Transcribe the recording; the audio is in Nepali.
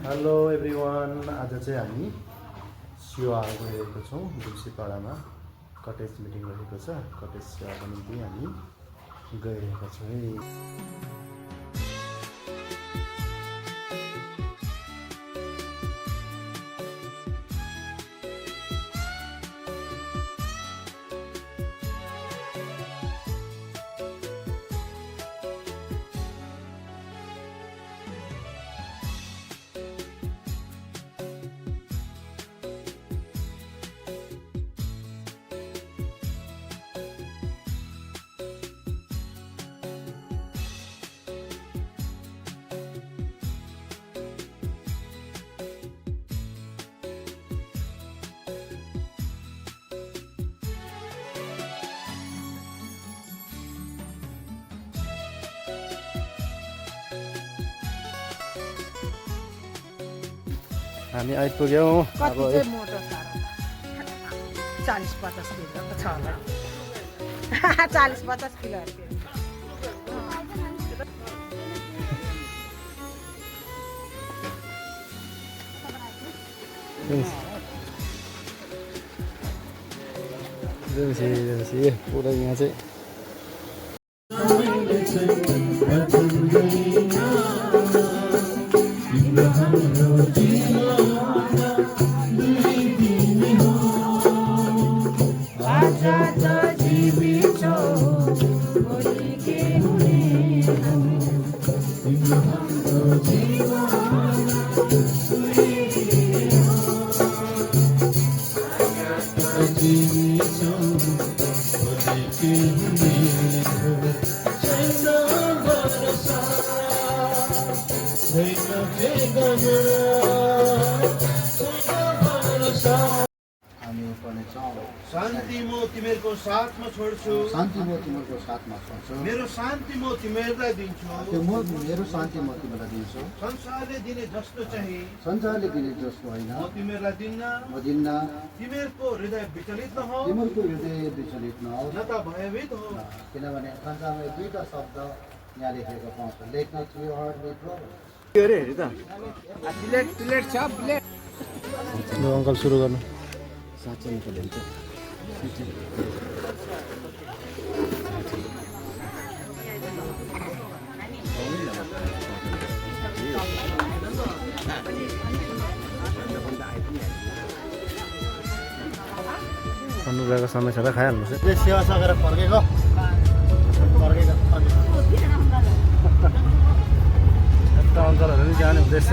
हेलो एभ्रिवान, आज चाहिँ हामी सेवा गइरहेको छौँ। दुम्सीपाडामा कटेज मिटिङ रहेको छ। कटेज सेवाको निम्ति हामी गइरहेका छौँ। हामी आइपुग्यौँ। अब 40-50 किलो त छ होला। 40-50 किलो पुरा यहाँ चाहिँ शान्ति म तिमीहरूको साथमा छोड्छु, शान्ति म तिमीहरूको साथमा छोड्छु, मेरो शान्ति म तिमीहरूलाई दिन्छु। मेरो शान्ति म तिमीलाई दिन्छु। संसारले दिने जस्तो चाहिँ संसारले दिने जस्तो होइन, म तिमीहरूलाई दिन्न। म दिन्न। तिमीहरूको हृदय विचलित नहोस्, तिमीहरूको हृदय विचलित नहोस्, न त भयभीत होस्। किनभने संसारमा दुईटा शब्द यहाँ लेखेको पाउँछ, let not your heart be troubled. Uncle सुरु गर्नु। साँच्चै निकालिन्छ। अनुराको समय छ त खाइहाल्नुहोस्। सेवा सकेर फर्केको यता अङ्कलहरू पनि जाने हुँदैछ।